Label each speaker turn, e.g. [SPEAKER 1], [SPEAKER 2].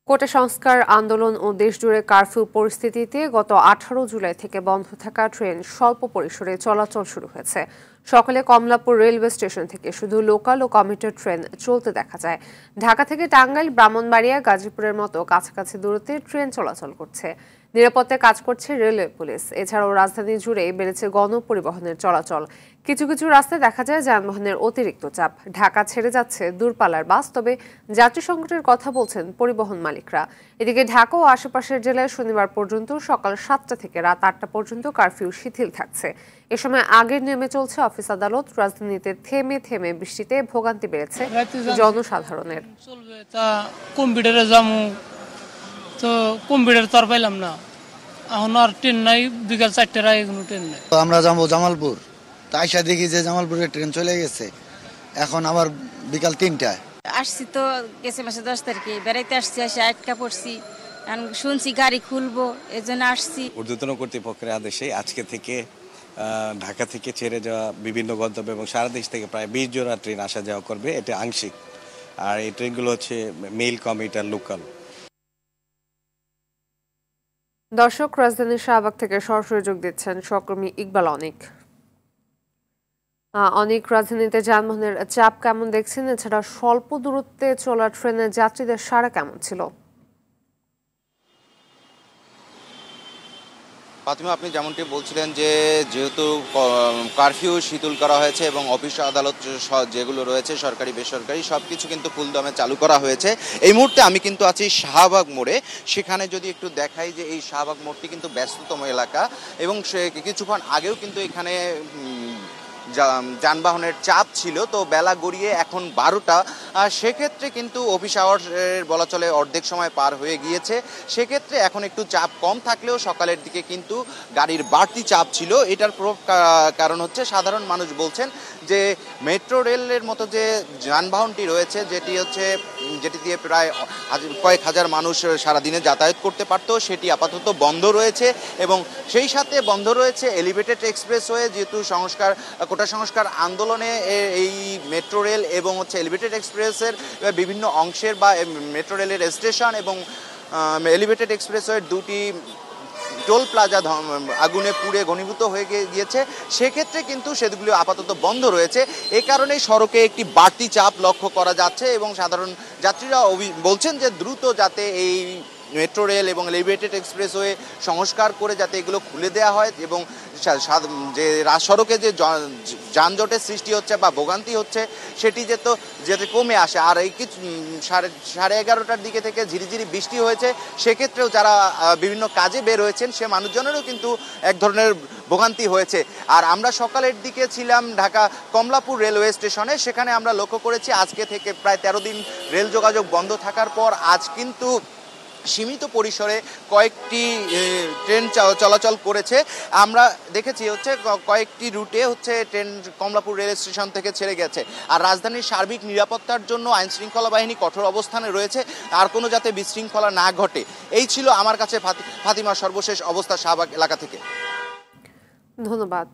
[SPEAKER 1] কোটা সংস্কার আন্দোলন ও দেশজুড়ে কারফিউ পরিস্থিতিতে গত 18 জুলাই থেকে বন্ধ থাকা ট্রেন স্বল্প পরিসরে চলাচল শুরু হয়েছে। সকালে কমলাপুর রেলওয়ে স্টেশন থেকে শুধু লোকাল ও কমিউটার ট্রেন চলতে দেখা যায়। ঢাকা থেকে টাঙ্গাইল, ব্রাহ্মণবাড়িয়া, গাজীপুরের মতো কাছাকাছি দূরত্বে ট্রেন চলাচল করছে। নিরাপত্তায় কাজ করছে রেলওয়ে পুলিশ। এছাড়াও রাজধানী জুড়ে বেড়েছে গণপরিবহনের চলাচল। কিছু কিছু রাস্তায় দেখা যায় যানবাহনের অতিরিক্ত চাপ। ঢাকা ছেড়ে যাচ্ছে দূরপাল্লার বাস, তবে যাত্রী সংকটের কথা বলছেন পরিবহন মালিকরা। এদিকে ঢাকা ও আশেপাশের জেলায় শনিবার পর্যন্ত সকাল 7টা থেকে রাত 8টা পর্যন্ত কারফিউ শিথিল থাকছে। এ সময় আগের নিয়মে চলছে অফিস আদালত। রাজধানীতে থেমে থেমে বৃষ্টিতে ভোগান্তি বেড়েছে জনসাধারণের।
[SPEAKER 2] কম্পিউটারে যাবো তো কম্পিউটার তো আর পাইলাম না, এখন আর ট্রেন নাই, বিকাল 4টার আগে কোনো ট্রেন নাই।
[SPEAKER 3] আমরা যাবো জামালপুর, তাইসা দেখি যে জামালপুরে ট্রেন চলে গেছে, এখন আবার বিকাল 3টায়
[SPEAKER 4] আসছি। তো গেছে মাসে 10 তারিখে বেড়াইতে আসছি, এসে আটকা পড়ছি। শুনছি গাড়ি খুলবো, এই জন্য আসছি।
[SPEAKER 5] ঊর্ধ্বতন কর্তৃপক্ষের আদেশে আজকে থেকে ঢাকা থেকে ছেড়ে যাওয়া বিভিন্ন গন্তব্য এবং সারা দেশ থেকে প্রায় 20 জোড়া ট্রেন আসা যাওয়া করবে। এটা আংশিক, আর এই ট্রেনগুলো হচ্ছে মেইল, কমিউটার, লোকাল।
[SPEAKER 1] দর্শক, রাজধানীর শাহবাগ থেকে সরাসরি যোগ দিচ্ছেন সহকর্মী ইকবাল অনিক। অনেক রাজধানীতে যানবাহনের চাপ কেমন দেখছেন? এছাড়া স্বল্প দূরত্বে চলা ট্রেনের যাত্রীদের সাড়া কেমন ছিল?
[SPEAKER 6] ফাতিমা, আপনি যেমনটি বলছিলেন যে যেহেতু কারফিউ শিথিল করা হয়েছে এবং অফিস আদালত যেগুলো রয়েছে সরকারি বেসরকারি সবকিছু কিন্তু ফুলদমে চালু করা হয়েছে। এই মুহূর্তে আমি কিন্তু আছি শাহবাগ মোড়ে। সেখানে যদি একটু দেখাই যে এই শাহবাগ মোড়টি কিন্তু ব্যস্ততম এলাকা এবং কিছুক্ষণ আগেও কিন্তু এখানে যানবাহনের চাপ ছিল। তো বেলা গড়িয়ে এখন 12টা, সেক্ষেত্রে কিন্তু অফিস আওয়ারের বলা চলে অর্ধেক সময় পার হয়ে গিয়েছে। সেক্ষেত্রে এখন একটু চাপ কম থাকলেও সকালের দিকে কিন্তু গাড়ির বাড়তি চাপ ছিল। এটার কারণ হচ্ছে সাধারণ মানুষ বলছেন যে মেট্রো রেলের মতো যে যানবাহনটি রয়েছে, যেটি দিয়ে প্রায় কয়েক হাজার মানুষ সারাদিনে যাতায়াত করতে পারত, সেটি আপাতত বন্ধ রয়েছে। এবং সেই সাথে বন্ধ রয়েছে এলিভেটেড এক্সপ্রেসওয়ে। যেহেতু কোটা সংস্কার আন্দোলনে এই মেট্রো রেল এবং এলিভেটেড এক্সপ্রেসের বিভিন্ন অংশের বা মেট্রো রেলের স্টেশন এবং এলিভেটেড এক্সপ্রেসওয়ের দুটি টোল প্লাজা আগুনে পুড়ে ঘনীভূত হয়ে গিয়েছে। সেক্ষেত্রে কিন্তু সেগুলো আপাতত বন্ধ রয়েছে। এ কারণে সড়কে একটি বাড়তি চাপ লক্ষ্য করা যাচ্ছে এবং সাধারণ যাত্রীরা বলছেন যে দ্রুত যাতে এই মেট্রো রেল এবং এলিভেটেড এক্সপ্রেসওয়ে সংস্কার করে যাতে এগুলো খুলে দেওয়া হয় এবং যে সড়কে যে যানজটের সৃষ্টি হচ্ছে বা ভোগান্তি হচ্ছে সেটি যাতে কমে আসে। আর এই কিছু 11:30টার দিকে থেকে ঝিরিঝিরি বৃষ্টি হয়েছে, সেক্ষেত্রেও যারা বিভিন্ন কাজে বের হয়েছেন সে মানুষজনেরও কিন্তু এক ধরনের ভোগান্তি হয়েছে। আর আমরা সকালের দিকে ছিলাম ঢাকা কমলাপুর রেলওয়ে স্টেশনে। সেখানে আমরা লক্ষ্য করেছি আজকে থেকে প্রায় 13 দিন রেল যোগাযোগ বন্ধ থাকার পর আজ কিন্তু সীমিত পরিসরে কয়েকটি ট্রেন চলাচল করেছে। আমরা দেখেছি কয়েকটি রুটে ট্রেন কমলাপুর রেল স্টেশন থেকে ছেড়ে গেছে। আর রাজধানীর সার্বিক নিরাপত্তার জন্য আইনশৃঙ্খলা বাহিনী কঠোর অবস্থানে রয়েছে, আর কোনো যাতে বিশৃঙ্খলা না ঘটে। এই ছিল আমার কাছে ফাতিমা সর্বশেষ অবস্থা শাহবাগ এলাকা থেকে।
[SPEAKER 1] ধন্যবাদ।